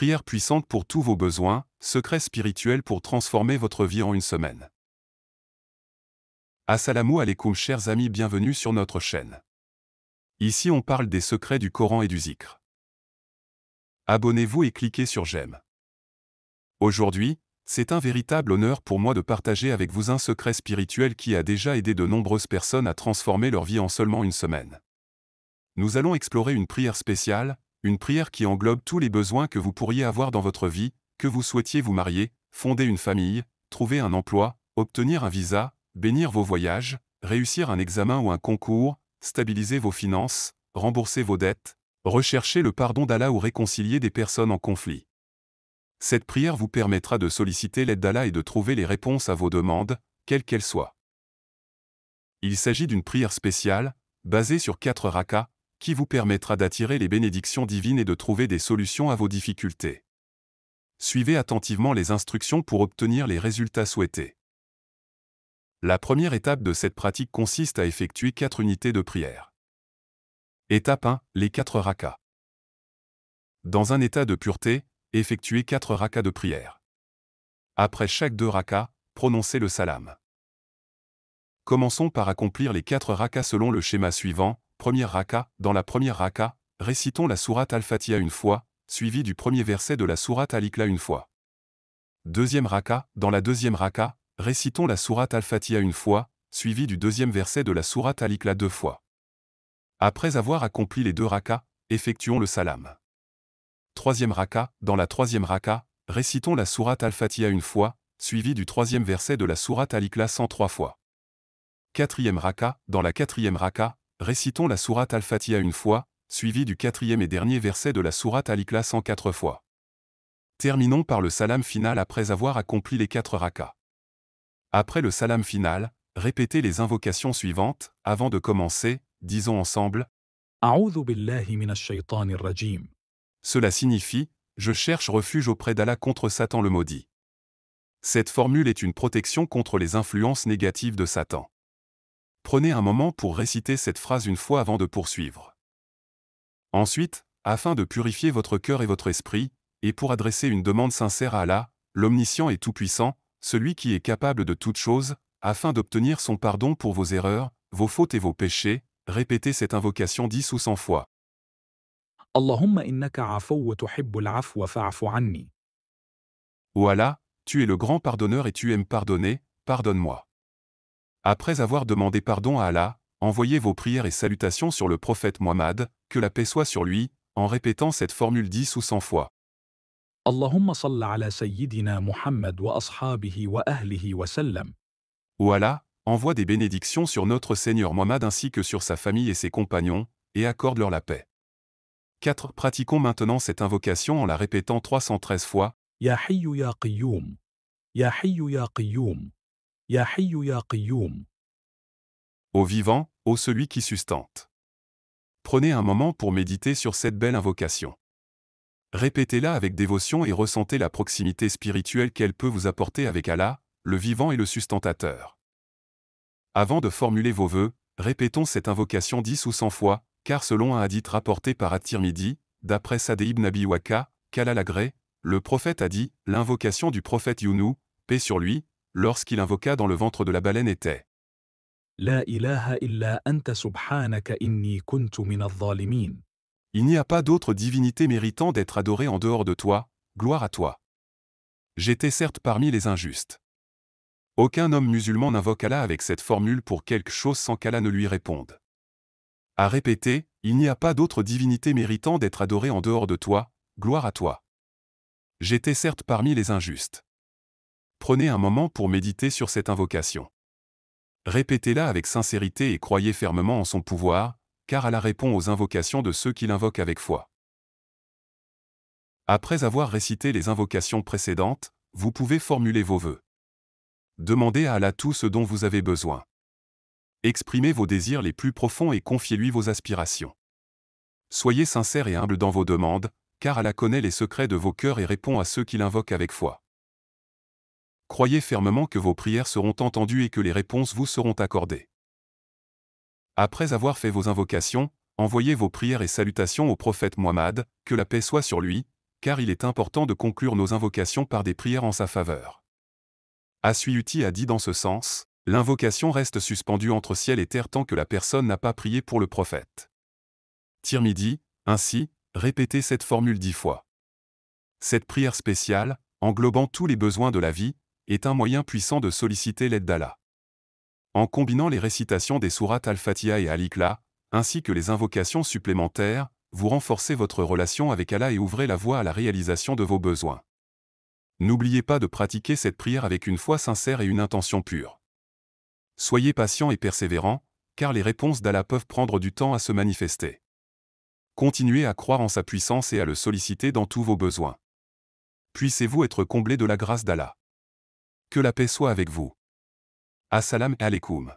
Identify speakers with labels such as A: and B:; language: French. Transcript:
A: Prière puissante pour tous vos besoins, secret spirituel pour transformer votre vie en une semaine. Assalamu alaikum chers amis, bienvenue sur notre chaîne. Ici on parle des secrets du Coran et du zikr. Abonnez-vous et cliquez sur j'aime. Aujourd'hui, c'est un véritable honneur pour moi de partager avec vous un secret spirituel qui a déjà aidé de nombreuses personnes à transformer leur vie en seulement une semaine. Nous allons explorer une prière spéciale, une prière qui englobe tous les besoins que vous pourriez avoir dans votre vie, que vous souhaitiez vous marier, fonder une famille, trouver un emploi, obtenir un visa, bénir vos voyages, réussir un examen ou un concours, stabiliser vos finances, rembourser vos dettes, rechercher le pardon d'Allah ou réconcilier des personnes en conflit. Cette prière vous permettra de solliciter l'aide d'Allah et de trouver les réponses à vos demandes, quelles qu'elles soient. Il s'agit d'une prière spéciale, basée sur 4 rakas, qui vous permettra d'attirer les bénédictions divines et de trouver des solutions à vos difficultés. Suivez attentivement les instructions pour obtenir les résultats souhaités. La première étape de cette pratique consiste à effectuer 4 unités de prière. Étape 1. Les 4 rakas. Dans un état de pureté, effectuez 4 rakas de prière. Après chaque 2 rakas, prononcez le salam. Commençons par accomplir les 4 rakas selon le schéma suivant. Première raka, dans la première raka, récitons la sourate Al-Fatiha une fois, suivi du premier verset de la sourate Al-Ikhlas une fois. Deuxième raka, dans la deuxième raka, récitons la sourate Al-Fatiha une fois, suivi du deuxième verset de la sourate Al-Ikhlas 2 fois. Après avoir accompli les 2 rakas, effectuons le salam. Troisième raka, dans la troisième raka, récitons la sourate Al-Fatiha une fois, suivi du troisième verset de la sourate Al-Ikhlas 103 fois. Quatrième raka, dans la quatrième raka, récitons la sourate Al-Fatiha une fois, suivi du quatrième et dernier verset de la sourate Al-Ikhlas 104 fois. Terminons par le salam final après avoir accompli les 4 rakas. Après le salam final, répétez les invocations suivantes. Avant de commencer, disons ensemble
B: أعوذ بالله من الشيطان الرجيم.
A: Cela signifie « Je cherche refuge auprès d'Allah contre Satan le maudit ». Cette formule est une protection contre les influences négatives de Satan. Prenez un moment pour réciter cette phrase une fois avant de poursuivre. Ensuite, afin de purifier votre cœur et votre esprit, et pour adresser une demande sincère à Allah, l'omniscient et tout-puissant, celui qui est capable de toutes choses, afin d'obtenir son pardon pour vos erreurs, vos fautes et vos péchés, répétez cette invocation 10 ou 100 fois.
B: اللهم إنك عفو تحب العفو فاعف عني.
A: Ô Allah, tu es le grand pardonneur et tu aimes pardonner, pardonne-moi. Après avoir demandé pardon à Allah, envoyez vos prières et salutations sur le prophète Muhammad, que la paix soit sur lui, en répétant cette formule 10 ou 100 fois.
B: اللهم صل على سيدنا محمد وأصحابه وأهله وسلم.
A: Ô Allah, envoie des bénédictions sur notre Seigneur Muhammad ainsi que sur sa famille et ses compagnons, et accorde-leur la paix. 4. Pratiquons maintenant cette invocation en la répétant 313 fois.
B: يا حي يا قيوم. يا حي يا قيوم. يا حي يا قيوم.
A: Ô vivant, ô celui qui sustente. Prenez un moment pour méditer sur cette belle invocation. Répétez-la avec dévotion et ressentez la proximité spirituelle qu'elle peut vous apporter avec Allah, le vivant et le sustentateur. Avant de formuler vos vœux, répétons cette invocation 10 ou 100 fois, car selon un hadith rapporté par At-Tirmidhi, d'après Sa'd ibn Abi Waqa, qu'Allah l'agrée, le prophète a dit, l'invocation du prophète Younou, paix sur lui, lorsqu'il invoqua dans le ventre de la baleine était
B: لا إله إلا أنت سبحانك إني كنت من الظالمين.
A: Il n'y a pas d'autre divinité méritant d'être adorée en dehors de toi, gloire à toi. J'étais certes parmi les injustes. Aucun homme musulman n'invoque Allah avec cette formule pour quelque chose sans qu'Allah ne lui réponde. À répéter, il n'y a pas d'autre divinité méritant d'être adorée en dehors de toi, gloire à toi. J'étais certes parmi les injustes. Prenez un moment pour méditer sur cette invocation. Répétez-la avec sincérité et croyez fermement en son pouvoir, car Allah répond aux invocations de ceux qui l'invoquent avec foi. Après avoir récité les invocations précédentes, vous pouvez formuler vos vœux. Demandez à Allah tout ce dont vous avez besoin. Exprimez vos désirs les plus profonds et confiez-lui vos aspirations. Soyez sincères et humbles dans vos demandes, car Allah connaît les secrets de vos cœurs et répond à ceux qui l'invoquent avec foi. Croyez fermement que vos prières seront entendues et que les réponses vous seront accordées. Après avoir fait vos invocations, envoyez vos prières et salutations au prophète Muhammad, que la paix soit sur lui, car il est important de conclure nos invocations par des prières en sa faveur. Asuyuti a dit dans ce sens, l'invocation reste suspendue entre ciel et terre tant que la personne n'a pas prié pour le prophète. Tirmidhi, ainsi, répétez cette formule 10 fois. Cette prière spéciale, englobant tous les besoins de la vie, est un moyen puissant de solliciter l'aide d'Allah. En combinant les récitations des sourates Al-Fatiha et Al-Ikhlas, ainsi que les invocations supplémentaires, vous renforcez votre relation avec Allah et ouvrez la voie à la réalisation de vos besoins. N'oubliez pas de pratiquer cette prière avec une foi sincère et une intention pure. Soyez patient et persévérant, car les réponses d'Allah peuvent prendre du temps à se manifester. Continuez à croire en sa puissance et à le solliciter dans tous vos besoins. Puissez-vous être comblés de la grâce d'Allah. Que la paix soit avec vous. Assalamu alaikum.